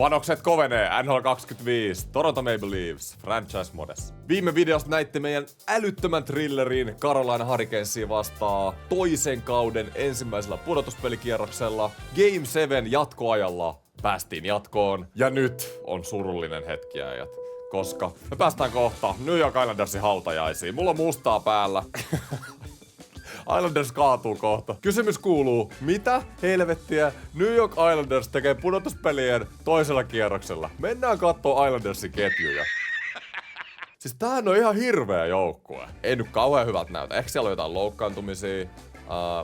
Panokset kovenee, NHL 25, Toronto Maple Leafs, franchise modes. Viime videosta näitte meidän älyttömän thrillerin Carolina Hurricanesiin vastaan toisen kauden ensimmäisellä pudotuspelikierroksella. Game 7 jatkoajalla päästiin jatkoon ja nyt on surullinen hetki ajat. Koska me päästään kohta New York Islandersin hautajaisiin. Mulla on mustaa päällä. Islanders kaatuu kohta. Kysymys kuuluu, mitä helvettiä New York Islanders tekee pudotuspelien toisella kierroksella? Mennään kattoo Islandersin ketjuja. Siis tämähän on ihan hirveä joukkue. Ei nyt kauhean hyvältä näytä. Ehkä siellä on jotain loukkaantumisia.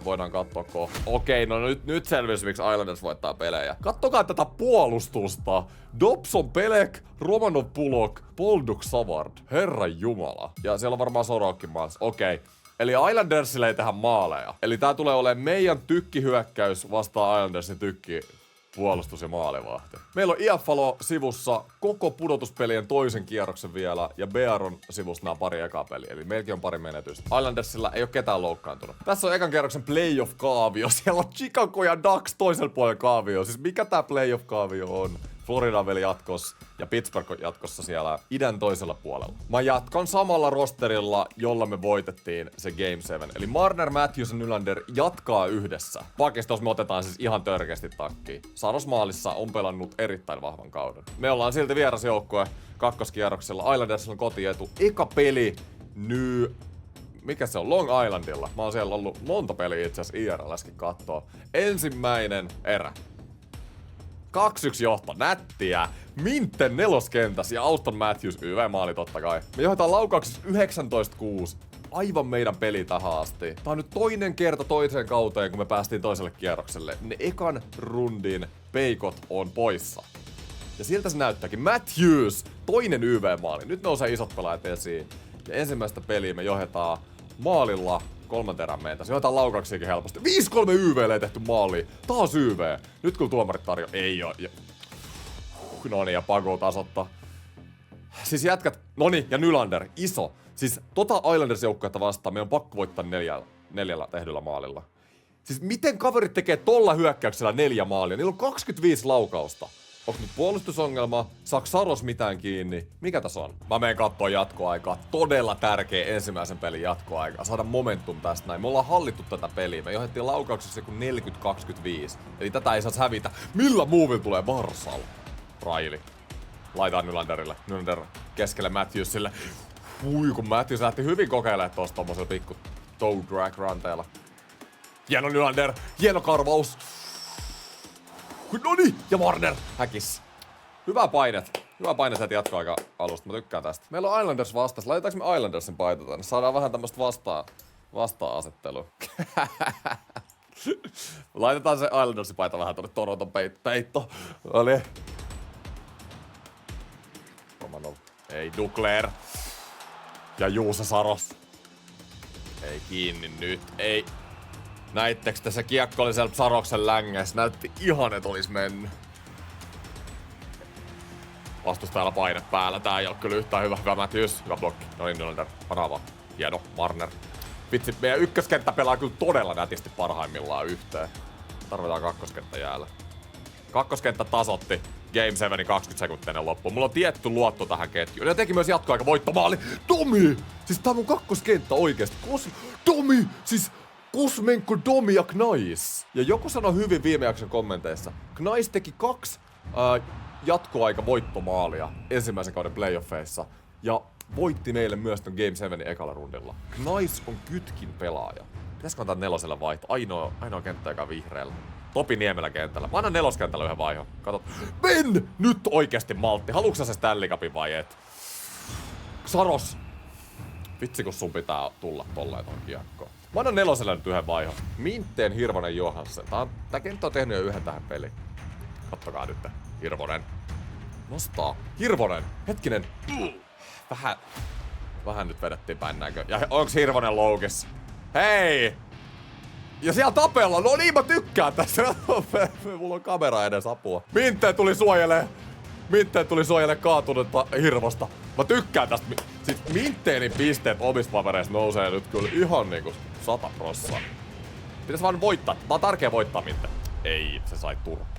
Voidaan katsoa kohta. Okei, no nyt selvisi, miksi Islanders voittaa pelejä. Kattokaa tätä puolustusta. Dobson Pelek, Romanov Pulok, Polduk Savard. Herran jumala. Ja siellä on varmaan Sorokkin maassa. Okei. Eli Islandersille ei tehdä maaleja. Eli tää tulee olemaan meidän tykkihyökkäys vastaan Islandersin puolustus ja maalivahti. Meillä on IFFalo sivussa koko pudotuspelien toisen kierroksen vielä ja Bearon sivussa nämä pari ekaa peliä. Eli meilläkin on pari menetystä. Islandersilla ei ole ketään loukkaantunut. Tässä on ekan kierroksen playoff-kaavio. Siellä on Chicago ja Ducks toisella puolella kaavio. Siis mikä tää playoff-kaavio on? Florida on vielä jatkossa ja Pittsburgh on jatkossa siellä idän toisella puolella. Mä jatkan samalla rosterilla, jolla me voitettiin se Game 7. Eli Marner, Matthews ja Nylander jatkaa yhdessä. Pakistos me otetaan siis ihan törkeästi takkiin. Saros maalissa on pelannut erittäin vahvan kauden. Me ollaan silti vierasjoukkue kakkoskierroksella. Islandersilla on kotietu. Eka peli mikä se on? Long Islandilla. Mä oon siellä ollut monta peliä itse asiassa IRL:skin kattoo. Ensimmäinen erä. 2-1 johto, nättiä. Minten neloskentäs ja Auston Matthews YV-maali totta kai. Me johdetaan laukauksessa 19-6. Aivan meidän peli tähän asti. Tää on nyt toinen kerta toiseen kauteen, kun me päästiin toiselle kierrokselle. Ne ekan rundin peikot on poissa. Ja siltä se näyttääkin. Matthews, toinen YV-maali. Nyt nousee isot pelaajat esiin. Ja ensimmäistä peliä me johdetaan maalilla. Kolmanten erän meitä. Se jotain laukauksiakin helposti. 5-3 YV:lle ei tehty maaliin. Taas YV. Nyt kun tuomarit tarjoaa. Ei oo. Noniin, ja Pago tasoittaa. Siis jätkät. Noniin, ja Nylander. Iso. Siis Islanders joukkuetta vastaan meidän on pakko voittaa neljällä tehdyllä maalilla. Siis miten kaverit tekee tolla hyökkäyksellä 4 maalia? Niillä on 25 laukausta. Onko nyt puolustusongelma? Saako Saros mitään kiinni? Mikä tässä on? Mä menen kattoo jatkoaikaa. Todella tärkeä ensimmäisen pelin jatkoaika. Saada momentum tästä näin. Me ollaan hallittu tätä peliä. Me johdettiin laukauksessa joku 40-25. Eli tätä ei saisi hävitä. Millä muuvilla tulee Varsal? Raili. Laitaan Nylanderille. Nylander keskelle Matthewsille. Kun Matthews lähti hyvin kokeilemaan tossa tommosella pikku toe drag ranteella. Hieno Nylander. Hieno karvaus. Noniin! Ja Warner häkissä. Hyvä painet heti jatkoaika alusta. Mä tykkään tästä. Meillä on Islanders vastas. Laitetaanko me Islandersin paita tänne? Saadaan vähän tämmöstä vasta-asettelua. Laitetaan se Islandersin paita vähän tonne Toronton peitto. Oli. Romanov. Ei, Duclair. Ja Juuso Saros. Ei kiinni nyt. Ei. Näittekö tässä kiekko oli siellä Saroksen längessä? Näytti ihan, et olis mennyt. Vastustajalla paine päällä. Tää ei oo kyllä yhtään hyvä Matthews. Hyvä blokki. Noin Nylander. Panava. Hieno. Marner. Vitsi, meidän ykköskenttä pelaa kyllä todella nätisti parhaimmillaan yhteen. Tarvitaan kakkoskenttä jäällä. Kakkoskenttä tasotti. Game 7 20 sekuntia ennen loppuun. Mulla on tietty luotto tähän ketjuun. Ja teki myös jatkoaika voittomaali. Domi! Siis tää on mun kakkoskenttä oikeesti. Domi! Siis Kuzmenko, Domi ja Knies. Ja joku sanoi hyvin viime jakson kommenteissa. Knies teki 2 jatkoaika voittomaalia ensimmäisen kauden playoffeissa. Ja voitti meille myös ton Game 7 ekalla rundilla. Knies on kytkin pelaaja. Pitäisikö antaa neloselle vaihto? Ainoa kenttä, joka on vihreällä. Topi Niemelä kentällä. Mä annan neloskentällä yhden vaihon. Katot. Ben! Nyt oikeesti maltti. Haluuks sä se Stanley Cupin vai et? Saros. Vitsi kun sun pitää tulla tolleen ton kiekkoon. Mä annan neloselle nyt yhden vaihon. Minteen, Hirvonen, Johansson. Tää kenttä on tehnyt jo yhden tähän peliin. Kattokaa nyt. Hirvonen. Nostaa. Hirvonen. Hetkinen. Vähän nyt vedettiin päin näkö. Ja onks Hirvonen loukissa? Hei! Ja siellä tapella. No niin, mä tykkään tästä. Mulla on kamera edes apua. Minteen tuli suojele kaatunutta Hirvosta. Mä tykkään tästä. Siis Minteenin pisteet omista papereista nousee nyt kyllä ihan niinku 100%. Pitäis vaan voittaa. Tää on tärkeä voittaa Minteen. Ei, se sai turpaa.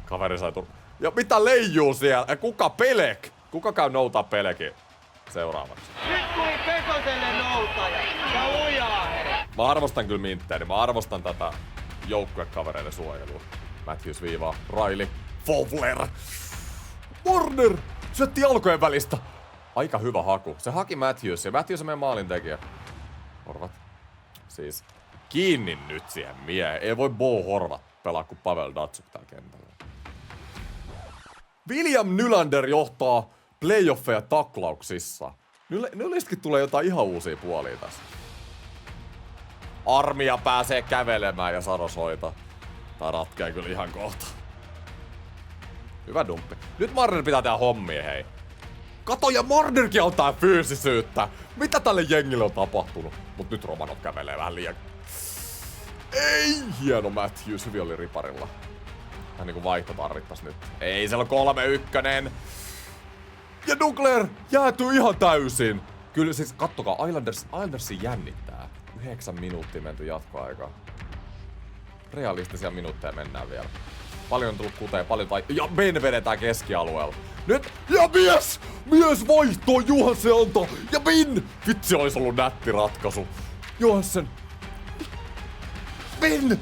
Kaveri sai turpaa. Ja mitä leijuu siellä? Kuka Pelek? Kuka käy noutaa Pelekin seuraavaksi? Nyt tuli Pesoselle noutaja ja ujaa he. Mä arvostan kyllä Mintteeni. Mä arvostan tätä joukkuekavereiden suojelua. Matthews viivaa. Riley. Fowler. Warner! Syötti jalkojen välistä. Aika hyvä haku. Se haki Matthews ja Matthews on meidän maalintekijä. Horvat. Siis kiinni nyt siihen miehen. Ei voi Bo Horvat pelaa kuin Pavel Datsuk täällä kentällä. William Nylander johtaa playoffeja taklauksissa. Nylistäkin tulee jotain ihan uusia puolia tässä. Armia pääsee kävelemään ja Saros hoitaa. Tää ratkeaa kyllä ihan kohta. Hyvä dumppi. Nyt Marner pitää tehdä hommia, hei. Kato, ja Marnerkin on tää fyysisyyttä. Mitä tälle jengille on tapahtunut? Mut nyt Romanov kävelee vähän liian. Ei! Hieno Matthews, hyvin oli riparilla. Hän niinku vaihto tarvittais nyt. Ei, siellä on 3-1. Ja Dugler jäätyy ihan täysin. Kyllä siis, kattokaa, Islandersin jännittää. 9 minuuttia menty jatkoaikaa. Realistisia minuutteja mennään vielä. Paljon on tullut kuteen, paljon ja Ben vedetään keskialueella. Nyt, ja mies vaihtoo Johansen antaa, ja Ben! Vitsi, olisi ollut nätti ratkaisu. Johansen. Jamie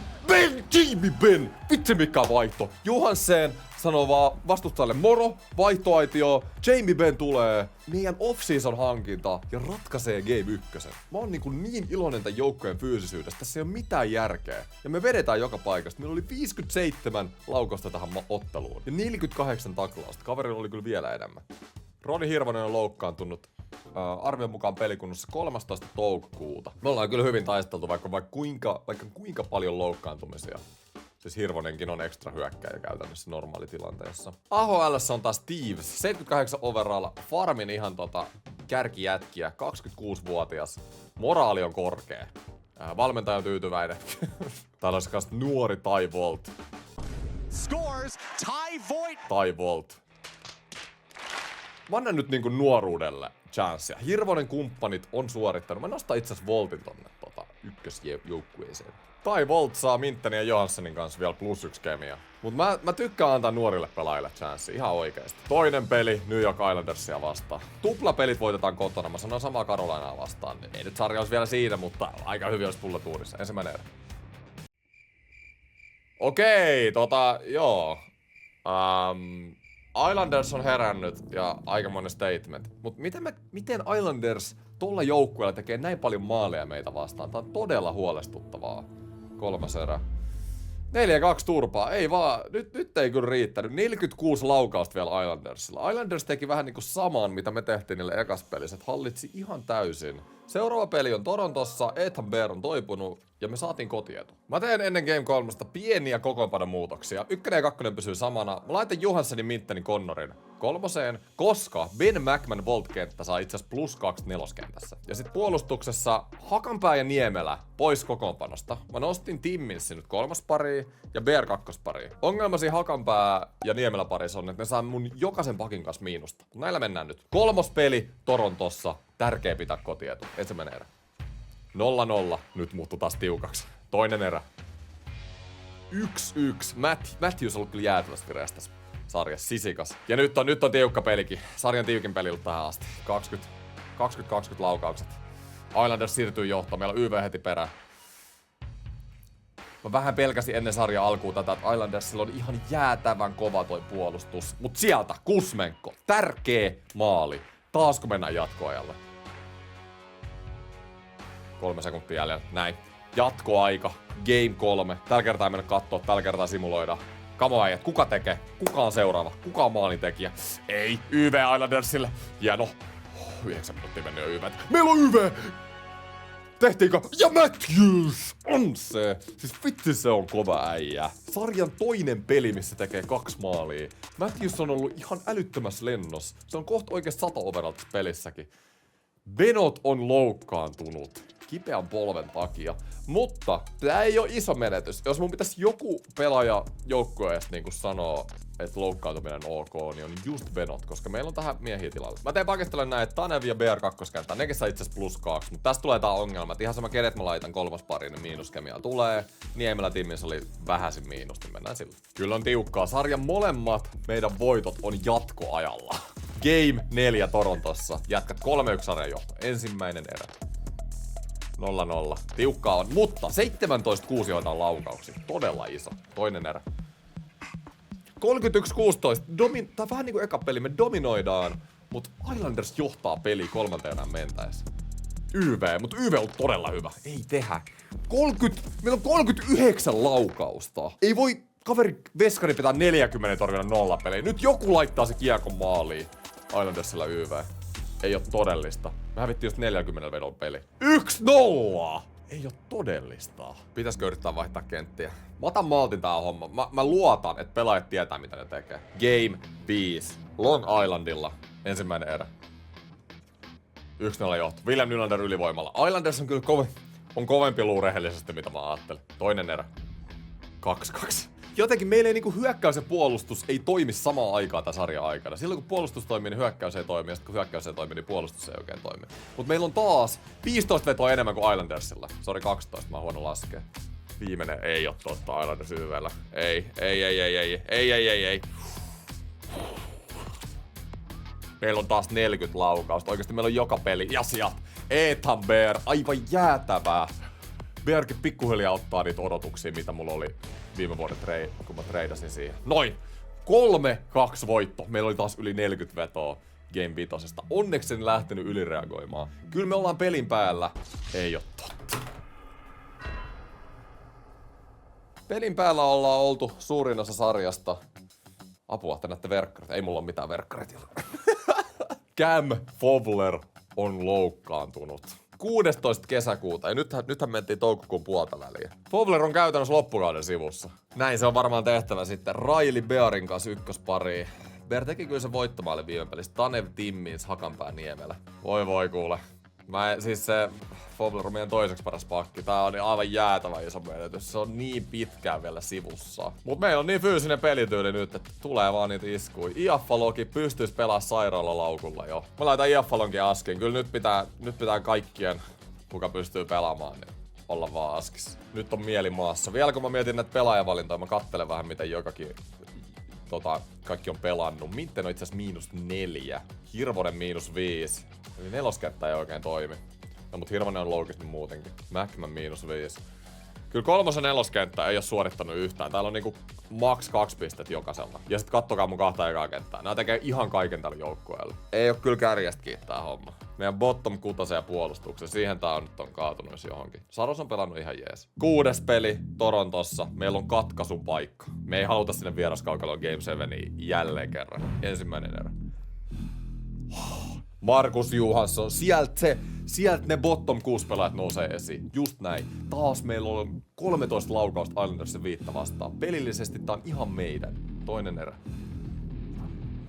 Ben! Vitsi mikä vaihto. Johansen sanoo vaan vastustajalle moro, vaihtoaitio, Jamie Ben tulee, meidän off-season hankinta ja ratkaisee Game 1. Mä oon niin iloinen tämän joukkojen fyysisyydestä, tässä ei ole mitään järkeä. Ja me vedetään joka paikasta. Meillä oli 57 laukausta tähän otteluun ja 48 taklausta. Kaverilla oli kyllä vielä enemmän. Roni Hirvonen on loukkaantunut arvion mukaan pelikunnossa 13. toukokuuta. Me ollaan kyllä hyvin taisteltu vaikka kuinka paljon loukkaantumisia. Siis Hirvonenkin on ekstra hyökkäjä käytännössä normaalitilanteessa. AHL:ssä on taas Steves, 78 overall, Farmin ihan kärkijätkiä, 26-vuotias. Moraali on korkea. Valmentaja on tyytyväinen. Täällä olisi kans nuori Ty Volt. Scores, Ty Volt. Mä annan nyt niinku nuoruudelle chanssia. Hirvonen kumppanit on suorittanut. Mä nostan itse asiassa Voltin tonne ykkösjoukkueeseen. Tai Volt saa Mintteni ja Johanssonin kanssa vielä +1 kemia. Mut mä tykkään antaa nuorille pelaajille chanssia, ihan oikeesti. Toinen peli New York Islandersia vastaan. Tuplapelit voitetaan kotona, mä sanon samaa Carolinaa vastaan. Ei nyt sarja olisi vielä siinä, mutta aika hyvin olisi tulla tuurissa. Ensimmäinen erä. Okei, joo. Islanders on herännyt ja aikamoinen statement. Mut miten Islanders tolla joukkueella tekee näin paljon maaleja meitä vastaan? Tää on todella huolestuttavaa. 3. erä. 4-2 turpaa. Ei vaan, nyt ei kyllä riittänyt. 46 laukausta vielä Islandersilla. Islanders teki vähän niinku saman, mitä me tehtiin niille ekas pelissä. Hallitsi ihan täysin. Seuraava peli on Torontossa, Ethan Bear on toipunut ja me saatiin kotietu. Mä teen ennen Game 3 pieniä kokoonpanomuutoksia. 1 ja 2 pysyy samana. Mä laitan Johanssonin, Mintteni, Connorin 3, koska Ben McMahon Volt-kenttä saa itse asiassa +2 neloskentässä. Ja sit puolustuksessa Hakanpää ja Niemelä pois kokoonpanosta. Mä nostin Timminsin nyt 3. pariin ja Bear 2. pariin. Ongelma siinä Hakanpää ja Niemelä parissa on, että ne saa mun jokaisen pakin kanssa miinusta. Näillä mennään nyt. 3. peli Torontossa. Tärkeä pitää kotietu. Ensimmäinen erä. 0-0. Nyt muuttuu taas tiukaksi. Toinen erä. 1-1. Matthews on ollut kyllä jäätävästi restas sarjassa. Sisikas. Ja nyt on tiukka pelikin. Sarjan tiukin peli ollut tähän asti. 20 laukaukset. Islanders siirtyy johtoon. Meillä on YV heti perään. Mä vähän pelkäsin ennen sarjan alkuun tätä, että Islandersilla on ihan jäätävän kova toi puolustus. Mut sieltä Kuzmenko. Tärkeä maali. Taas kun mennään jatkoajalle. 3 sekuntia jäljellä. Näin. Jatkoaika. Game 3. Tällä kertaa ei mennä kattoo. Tällä kertaa simuloidaan. Kamo äijät. Kuka tekee? Kuka on seuraava? Kuka on maalintekijä? Ei. YV Islandersille. Hieno. 9 minuuttia mennyt jo YV. Meillä on YV! Tehtiinkö? Ja Matthews! On se! Siis vitsi se on kova äijä. Sarjan toinen peli, missä tekee 2 maalia. Matthews on ollut ihan älyttömässä lennossa. Se on kohta oikeesti 100 overall pelissäkin. Benot on loukkaantunut. kipeän polven takia. Mutta tää ei oo iso menetys. Jos mun pitäisi joku pelaaja joukkueesta niinku sanoo, että loukkaantuminen on ok, niin on just Venot, koska meillä on tähän miehiä tilalla. Mä teen pakistella näin, että Tanev ja BR kakkoskenttää, nekin saa itse asiassa +2, mutta tästä tulee tää ongelma, että ihan sama kenet mä laitan kolmas pariin, niin miinuskemia tulee. Niemelä tiimissä oli vähäisin miinus, niin mennään sillä. Kyllä on tiukkaa. Sarjan molemmat meidän voitot on jatkoajalla. Game 4 Torontossa. Jätkät 3-1 sarjan johto. Ensimmäinen erä. 0-0. Tiukkaa on, mutta 17-6 joitain laukauksia. Todella iso. Toinen erä. 31-16. Tää on vähän niinku eka peli. Me dominoidaan, mut Islanders johtaa peli kolmanteen erään mentäessä. YV, mut YV on todella hyvä. Ei tehdä. Meillä on 39 laukausta. Ei voi kaveri veskari pitää 40 torjuna nollapeliä. Nyt joku laittaa se kiekon maaliin. Islandersilla YV. Ei oo todellista. Me hävittiin just 40 vedon peli. 1-0! Ei oo todellista. Pitäisikö yrittää vaihtaa kenttiä? Mä otan maltin tää homma. Mä luotan, että pelaajat tietää mitä ne tekee. Game 5. Long Islandilla. Ensimmäinen erä. 1-0 johto. William Nylander ylivoimalla. Islanders on kyllä kovempi luu rehellisesti mitä mä ajattelin. Toinen erä. 2-2. Jotenkin meillä ei niinku hyökkäys ja puolustus ei toimi samaan aikaan tämän sarjan aikana. Silloin kun puolustus toimii, niin hyökkäys ei toimi, ja sitten kun hyökkäys ei toimi, niin puolustus ei oikein toimi. Mut meillä on taas 15 vetoa enemmän kuin Islandersilla. Sori 12, mä oon huono laskea. Viimeinen ei oo totta Islanders YV:llä. Ei. Meillä on taas 40 laukausta. Oikeesti meillä on joka peli. Ja sieltä Ethan Bear, aivan jäätävää. Bearkin pikkuhiljaa ottaa niitä odotuksia, mitä mulla oli viime vuoden kun mä treidasin siihen. Noin! 3-2 voitto. Meillä oli taas yli 40 vetoa Game 5. Onneksi en lähtenyt ylireagoimaan. Kyllä me ollaan pelin päällä. Ei oo totta. Pelin päällä ollaan oltu suurin osa sarjasta. Apua, te näette verkkarit. Ei mulla ole mitään verkkarit. Cam Fowler on loukkaantunut. 16. kesäkuuta, ja nythän mentiin toukokuun puolta väliin. Fowler on käytännössä loppukauden sivussa. Näin se on varmaan tehtävä sitten Riley Bearin kanssa ykköspariin. Bear teki kyllä se voittomaali viime pelissä. Tanev Timmins Hakanpää Niemelä. Voi kuule. Siis se Fowler on meidän toiseksi paras pakki. Tää on aivan jäätävä iso menetys. Se on niin pitkään vielä sivussa. Mut meillä on niin fyysinen pelityyli nyt, että tulee vaan niitä iskuja. Iafalokin pystyis pelaa sairaalalaukulla jo. Mä laitan Iafalonkin askin. Kyllä nyt pitää kaikkien, kuka pystyy pelaamaan, niin olla vaan askissa. Nyt on mieli maassa. Vielä kun mä mietin näitä pelaajavalintoja, mä kattelen vähän miten jokakin kaikki on pelannut. Mitten on itse asiassa -4. Hirvonen -5. Eli neloskenttä ei oikein toimi. No mut Hirvonen on loukistunut muutenkin. Mäkkimän -5. Kyllä kolmos- ja neloskenttä ei oo suorittanut yhtään. Täällä on niinku maks 2 pistettä jokaisella. Ja sit kattokaa mun kahta ekaa kenttää. Nää tekee ihan kaiken tällä joukkueella. Ei oo kyllä kärjestä kiittää homma. Meidän bottom 6 ja puolustuksen. Siihen tää on nyt kaatunut jos johonkin. Saros on pelannut ihan jees. 6. peli Torontossa. Meillä on katkaisun paikka. Me ei haluta sinne vieraskaukaloon Game 7 jälleen kerran. Ensimmäinen erä. Markus Johansson, sieltä ne bottom 6 pelaajat nousee esiin. Just näin. Taas meillä on 13 laukausta Islandersin 5 vastaan. Pelillisesti tää on ihan meidän. Toinen erä.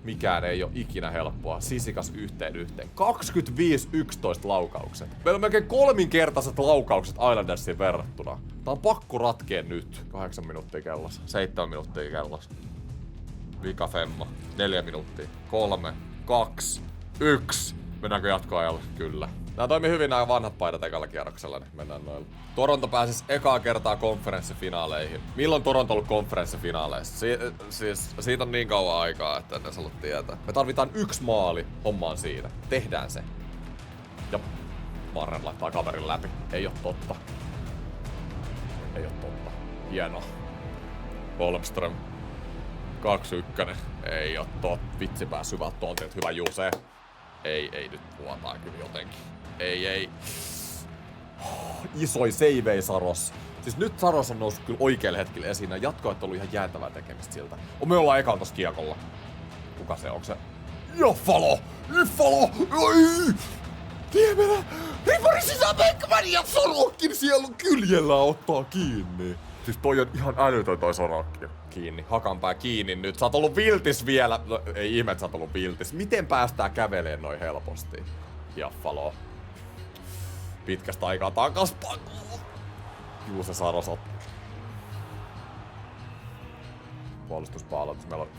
Mikään ei oo ikinä helppoa. Sisikas yhteen. 25-11 laukaukset. Meillä on melkein 3-kertaiset laukaukset Islandersiin verrattuna. Tää on pakko ratkea nyt. 8 minuuttia kellossa. 7 minuuttia kellossa. Vika femma. 4 minuuttia. 3, 2, 1. Mennäänkö jatkoajalle? Kyllä. Nää toimii hyvin nämä vanhat paidat ekalla kierroksella, niin mennään noilla. Toronto pääsis ekaa kertaa konferenssifinaaleihin. Milloin Toronto ollut konferenssifinaaleissa? Siis siitä on niin kauan aikaa, että en edes halua tietää. Me tarvitaan 1 maali hommaan siinä. Tehdään se. Ja Marren laittaa kaverin läpi. Ei oo totta. Hienoa. Holmström. 2-1. Ei oo totta. Vitsi pääs hyvältä tontilta. Hyvä Juse. Ei nyt vuotaa kyllä jotenkin. Ei. Isoi seivei Saros. Siis nyt Saros on noussut kyllä oikealle hetkelle esiin. Ja jatkoajat on ollut ihan jäätävää tekemistä siltä. Me ollaan ekaan tossa kiekolla. Kuka se on? Se Iafalo! Ai! Niemelä! Ripari sisään Beckman ja Sorokin siellä kyljellä ottaa kiinni. Siis toi on ihan älytön toi Sorokin. Kiinni. Hakanpää kiinni nyt. Sä oot ollut viltis vielä. No, ei ihme, että sä oot ollut viltis. Miten päästään käveleen noin helposti? Iafalo. pitkästä aikaa takaspäin. Juuse Saros puolustuspalautus. Meillä on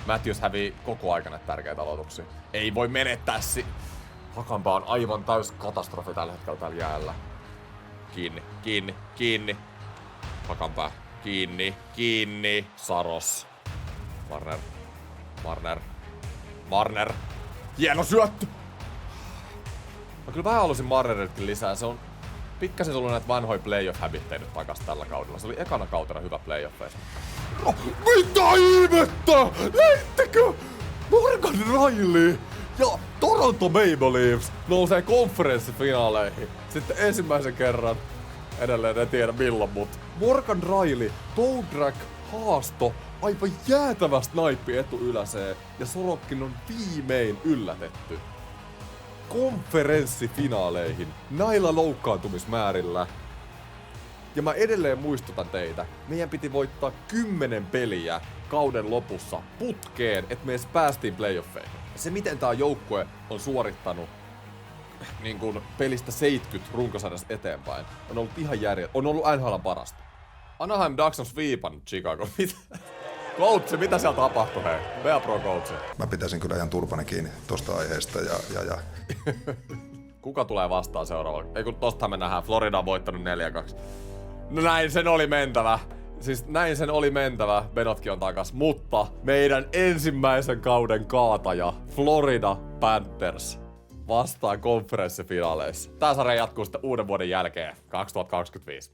Matthews hävii koko ajan näitä tärkeitä aloituksia. Ei voi menettää Hakanpää on aivan täys katastrofi tällä hetkellä täällä jäällä. Kiinni. Hakanpää. Kiinni. Saros. Marner. Hieno syöttö! Mä kyllä vähän halusin Marneriltakin lisää. Se on pikkasen tullut näitä vanhoja playoff-häbittejä nyt takas tällä kaudella. Se oli ekana kautena hyvä playoffeissa. No, mitä ihmettä? Näittekö? Morgan Riley ja Toronto Maple Leafs nousee konferenssifinaaleihin. Sitten ensimmäisen kerran, edelleen en tiedä milloin, mutta Morgan Riley, Toadrak, haasto, aivan jäätävästä naippi etuyläseen ja Sorokin on viimein yllätetty konferenssifinaaleihin näillä loukkaantumismäärillä. Ja mä edelleen muistutan teitä, meidän piti voittaa 10 peliä kauden lopussa putkeen, että me edes päästiin playoffeihin. Se miten tää joukkue on suorittanut niin kun pelistä 70 runkosarjassa eteenpäin, on ollut ihan on ollut NHL:n parasta. Anaheim Ducks on sweepannut Chicago. Coach, mitä siellä tapahtui, hei? Bea Pro Coach. Mä pitäisin kyllä ihan turpani kiinni tosta aiheesta ja. Kuka tulee vastaan seuraavaksi? Ei kun tostahan me nähdään. Florida on voittanut 4-2. No näin sen oli mentävä. Siis näin sen oli mentävä. Benotkin on takas. Mutta meidän ensimmäisen kauden kaataja Florida Panthers vastaan konferenssifinaaleissa. Tää sarja jatkuu sitten uuden vuoden jälkeen 2025.